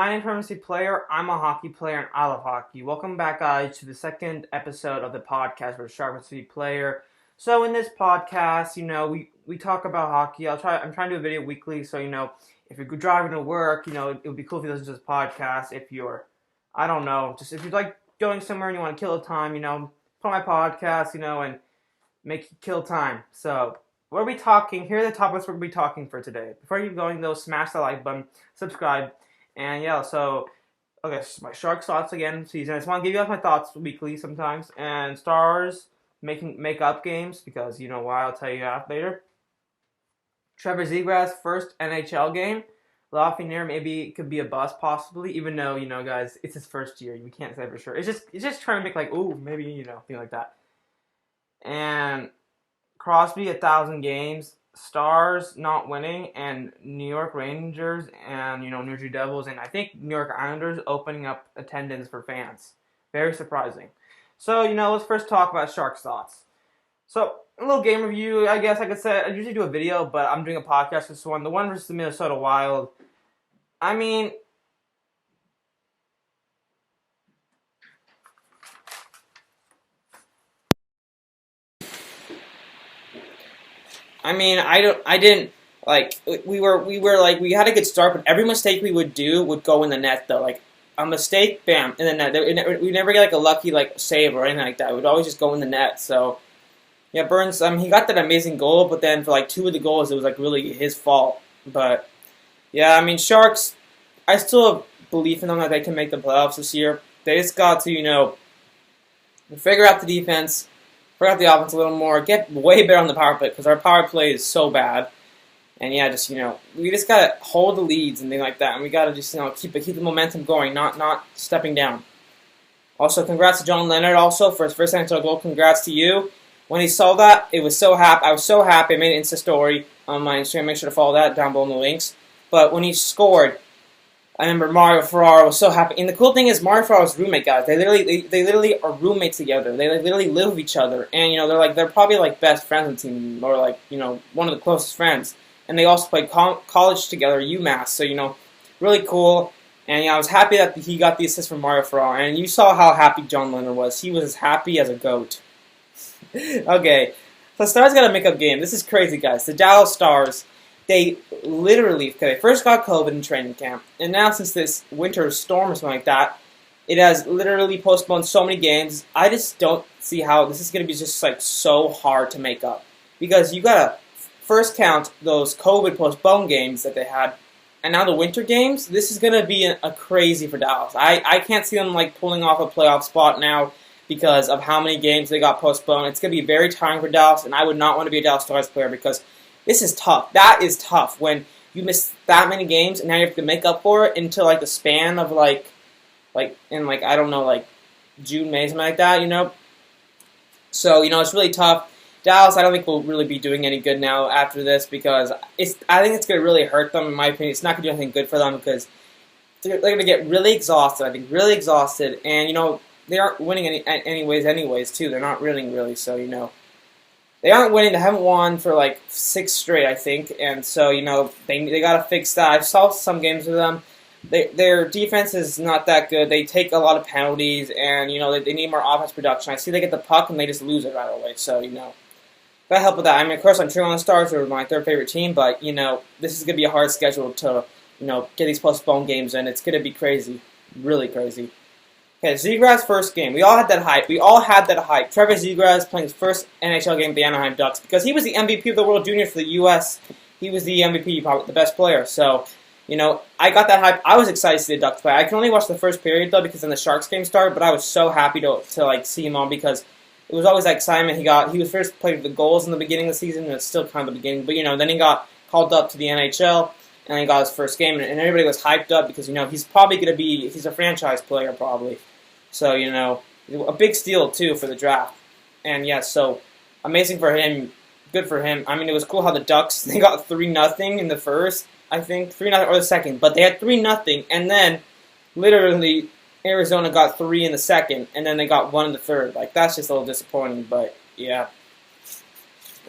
My name is Fantasy Player. I'm a hockey player and I love hockey. Welcome back, guys, to the second episode of the podcast for Sharkfan63 Player. So in this podcast, we talk about hockey. I'm trying to do a video weekly, so if you're driving to work, it would be cool if you listen to this podcast. If you're, I don't know, just if you're like going somewhere and you want to kill the time, put my podcast, and make you kill time. So what are we talking? Here are the topics we're gonna be talking for today. Before you get going, though, smash the like button, subscribe. And yeah, okay, my Sharks thoughts again season. I just want to give you guys my thoughts weekly sometimes. And stars make up games because you know why, I'll tell you that later. Trevor Zegras' first NHL game. Lafrenière maybe could be a bust possibly, even though, guys, it's his first year. We can't say for sure. It's just trying to make like, ooh, maybe, thing like that. And Crosby 1,000 games. Stars not winning, and New York Rangers and New Jersey Devils and I think New York Islanders opening up attendance for fans. Very surprising. So let's first talk about Sharks thoughts. So a little game review, I guess I could say. I usually do a video, but I'm doing a podcast for this one. The one versus the Minnesota Wild. I mean, I didn't like. We had a good start, but every mistake we would do would go in the net though. Like a mistake, bam, in the net. We never get like a lucky save or anything like that. It would always just go in the net. So yeah, Burns. He got that amazing goal, but then for two of the goals, it was really his fault. But yeah, Sharks. I still have belief in them that they can make the playoffs this year. They just got to figure out the defense. Figure out the offense a little more, get way better on the power play because our power play is so bad. And yeah, we just gotta hold the leads and things like that, and we gotta just keep the momentum going, not stepping down. Also, congrats to John Leonard also for his first NHL goal. Congrats to you. When he saw that, I was so happy. I made an Insta story on my Instagram. Make sure to follow that down below in the links. But when he scored, I remember Mario Ferraro was so happy. And the cool thing is Mario Ferraro's roommate, guys. They literally are roommates together. They literally live with each other. And they're probably best friends on the team, or one of the closest friends. And they also played college together at UMass. So really cool. And I was happy that he got the assist from Mario Ferraro. And you saw how happy John Leonard was. He was as happy as a goat. Okay, so Stars got a make-up game. This is crazy, guys. The Dallas Stars. They literally, they first got COVID in training camp, and now since this winter storm or something like that, it has literally postponed so many games. I just don't see how this is going to be just so hard to make up. Because you got to first count those COVID postponed games that they had, and now the winter games, this is going to be a crazy for Dallas. I can't see them pulling off a playoff spot now because of how many games they got postponed. It's going to be very tiring for Dallas, and I would not want to be a Dallas Stars player because this is tough. That is tough when you miss that many games and now you have to make up for it into the span of I don't know, June, May, something like that, So, it's really tough. Dallas, I don't think will really be doing any good now after this because I think it's going to really hurt them, in my opinion. It's not going to do anything good for them because they're going to get really exhausted, I think, really exhausted. And, they aren't winning anyways, too. They're not winning, really, so, They aren't winning. They haven't won for 6 straight, I think, and so they got to fix that. I saw some games with them. Their defense is not that good. They take a lot of penalties, and they need more offense production. I see they get the puck and they just lose it right away. So gotta help with that. Of course, I'm cheering on the Stars. They're my third favorite team, but this is gonna be a hard schedule to get these postponed games in. It's gonna be crazy, really crazy. Okay, Zegras' first game. We all had that hype. Trevor Zegras playing his first NHL game with the Anaheim Ducks because he was the MVP of the World Junior for the U.S. He was the MVP, probably the best player. So, I got that hype. I was excited to see the Ducks play. I can only watch the first period, though, because then the Sharks game started, but I was so happy to see him on because it was always that excitement he was first played with the goals in the beginning of the season, and it's still kind of the beginning, but, then he got called up to the NHL, and then he got his first game, and everybody was hyped up because, he's probably going to he's a franchise player, probably. So, a big steal, too, for the draft. And, yeah, so amazing for him. Good for him. It was cool how the Ducks, they got 3-0 in the first, I think. 3-0 or the second. But they had 3-0, and then, literally, Arizona got 3 in the second, and then they got 1 in the third. That's just a little disappointing, but, yeah.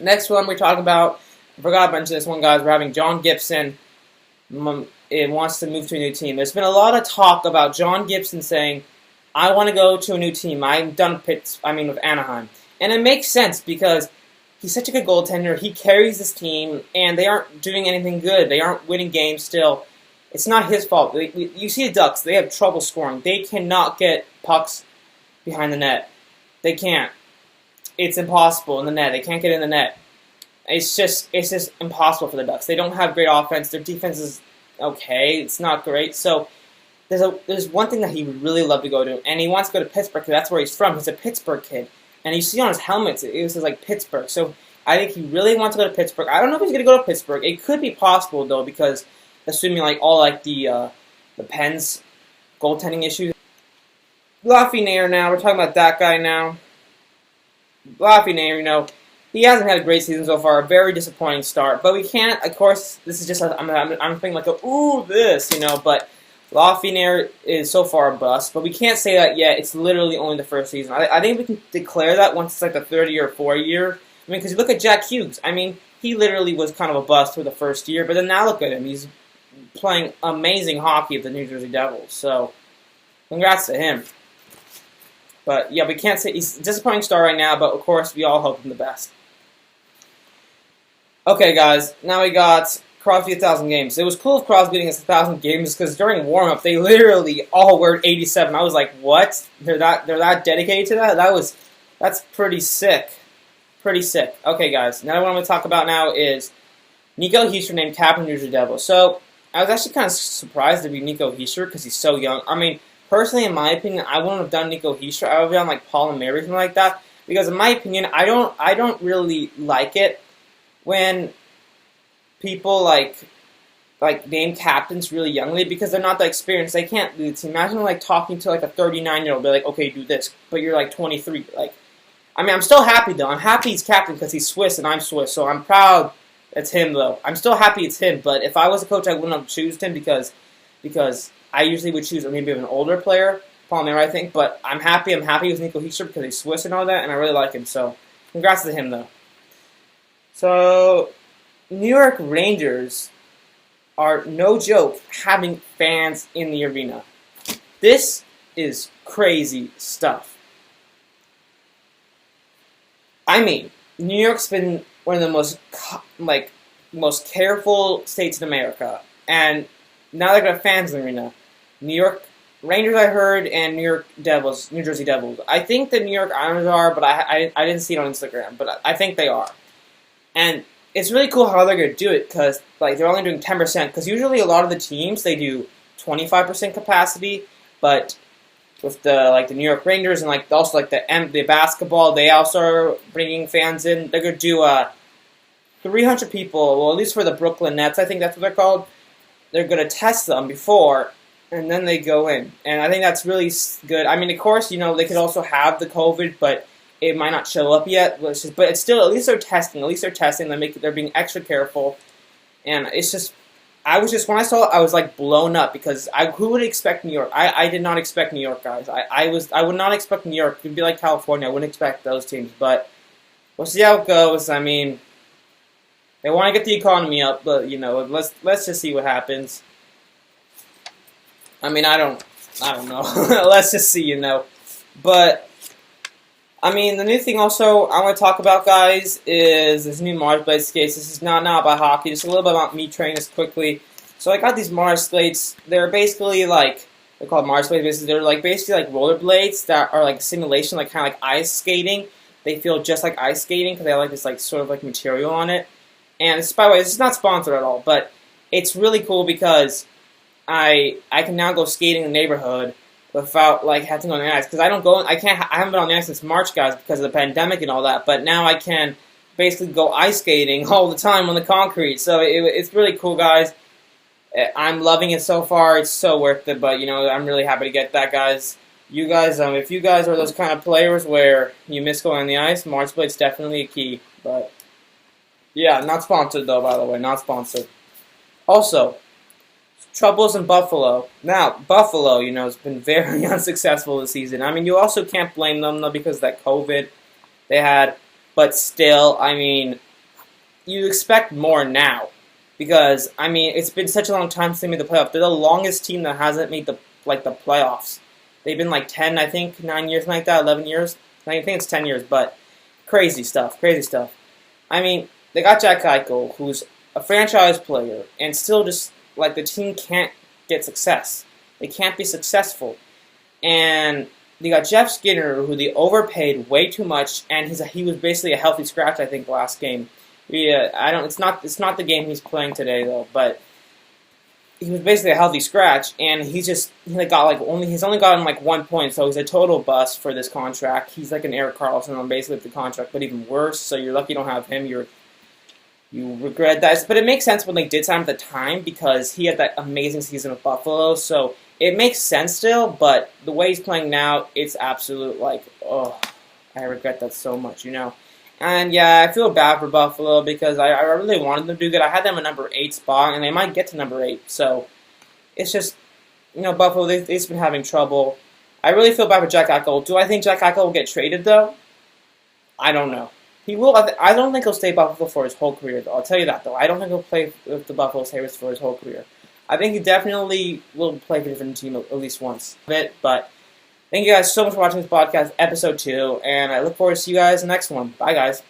Next one we talk about, I forgot to mention this one, guys. We're having John Gibson it wants to move to a new team. There's been a lot of talk about John Gibson saying, "I want to go to a new team. I'm done with Anaheim," and it makes sense because he's such a good goaltender. He carries this team, and they aren't doing anything good. They aren't winning games still. It's not his fault. You see the Ducks; they have trouble scoring. They cannot get pucks behind the net. They can't. It's impossible in the net. They can't get in the net. It's just impossible for the Ducks. They don't have great offense. Their defense is okay. It's not great. So there's one thing that he would really love to go to, and he wants to go to Pittsburgh because that's where he's from. He's a Pittsburgh kid, and you see on his helmets it says like Pittsburgh. So I think he really wants to go to Pittsburgh. I don't know if he's going to go to Pittsburgh. It could be possible though because assuming like all like the Pens goaltending issues. Lafrenière now. We're talking about that guy now. Lafrenière, he hasn't had a great season so far. A very disappointing start. But we can't, of course, this is just, I'm thinking like, but Lafrenière is so far a bust. But we can't say that yet. It's literally only the first season. I think we can declare that once it's like the third year or fourth year. Because you look at Jack Hughes. He literally was kind of a bust for the first year. But then now look at him. He's playing amazing hockey with the New Jersey Devils. So, congrats to him. But, yeah, we can't say he's a disappointing star right now, but, of course, we all hope him the best. Okay, guys, now we got Crosby 1,000 games. It was cool if Crosby getting us 1,000 games, because during warm-up, they literally all were 87. I was like, what? They're that dedicated to that? That's pretty sick. Pretty sick. Okay, guys, now what I'm going to talk about now is Nico Hischier named captain of the New Jersey Devils. So, I was actually kind of surprised to be Nico Hischier, because he's so young. Personally, in my opinion, I wouldn't have done Nico Hischier. I would have done like Paul and Mary, something like that. Because in my opinion, I don't really like it when people like name captains really youngly because they're not that experienced. They can't lead the team. Imagine like talking to like a 39-year-old, be like, okay, do this, but you're like 23. I'm still happy though. I'm happy he's captain because he's Swiss and I'm Swiss, so I'm proud it's him though. I'm still happy it's him. But if I was a coach, I wouldn't have chosen him because I usually would choose maybe an older player, Paul Mary, I think. But I'm happy with Nico Hischier because he's Swiss and all that, and I really like him. So, congrats to him, though. So, New York Rangers are, no joke, having fans in the arena. This is crazy stuff. New York's been one of the most careful states in America, and now they're got fans in the arena. New York Rangers, I heard, and New Jersey Devils. I think the New York Islanders are, but I didn't see it on Instagram, but I think they are. And it's really cool how they're going to do it, because they're only doing 10%, because usually a lot of the teams, they do 25% capacity, but with the New York Rangers and also the basketball, they also are bringing fans in. They're going to do 300 people, well, at least for the Brooklyn Nets, I think that's what they're called. They're going to test them before, and then they go in. And I think that's really good. Of course, they could also have the COVID, but it might not show up yet. But it's still, at least they're testing. They're being extra careful. And it's just, when I saw it, I was blown up because who would expect New York? I did not expect New York, guys. I would not expect New York. It would be like California. I wouldn't expect those teams. But we'll see how it goes. They want to get the economy up, but let's just see what happens. I don't know. Let's just see, But the new thing also I want to talk about, guys, is this new Marsblade Skates. This is not about hockey. Just a little bit about me training this quickly. So I got these Mars Skates. They're basically they're called Marsblade. They're basically rollerblades that are simulation, kind of like ice skating. They feel just like ice skating because they have this sort of material on it. And by the way, this is not sponsored at all, but it's really cool because I can now go skating in the neighborhood without having to go on the ice. Because I haven't been on the ice since March, guys, because of the pandemic and all that. But now I can basically go ice skating all the time on the concrete. So it's really cool, guys. I'm loving it so far. It's so worth it. But I'm really happy to get that, guys. You guys, if you guys are those kind of players where you miss going on the ice, Marsblade's definitely a key. But yeah, not sponsored though, by the way, not sponsored. Also, troubles in Buffalo. Now, Buffalo, has been very unsuccessful this season. You also can't blame them though because of that COVID they had, but still, you expect more now because I mean it's been such a long time since they made the playoffs. They're the longest team that hasn't made the playoffs. They've been like 10, I think, 9 years, like that, 11 years. I think it's 10 years, but crazy stuff, crazy stuff. I mean, they got Jack Eichel, who's a franchise player, and still just like the team can't get success. They can't be successful, and they got Jeff Skinner, who they overpaid way too much, and he was basically a healthy scratch, I think, last game. Yeah, it's not the game he's playing today though, but he was basically a healthy scratch, and he's only gotten like 1 point, so he's a total bust for this contract. He's like an Erik Karlsson on basically the contract, but even worse. So you're lucky you don't have him. You regret that, but it makes sense when they did sign him at the time because he had that amazing season with Buffalo. So it makes sense still, but the way he's playing now, it's absolute like, oh, I regret that so much, And yeah, I feel bad for Buffalo because I really wanted them to do good. I had them at number 8 spot, and they might get to number 8. So it's just, Buffalo, they've just been having trouble. I really feel bad for Jack Eichel. Do I think Jack Eichel will get traded, though? I don't know. He will. I don't think he'll stay Buffalo for his whole career, though. I'll tell you that, though. I don't think he'll play with the Buffalo Sabres for his whole career. I think he definitely will play for a different team at least once. But thank you guys so much for watching this podcast, episode 2, and I look forward to see you guys in the next one. Bye, guys.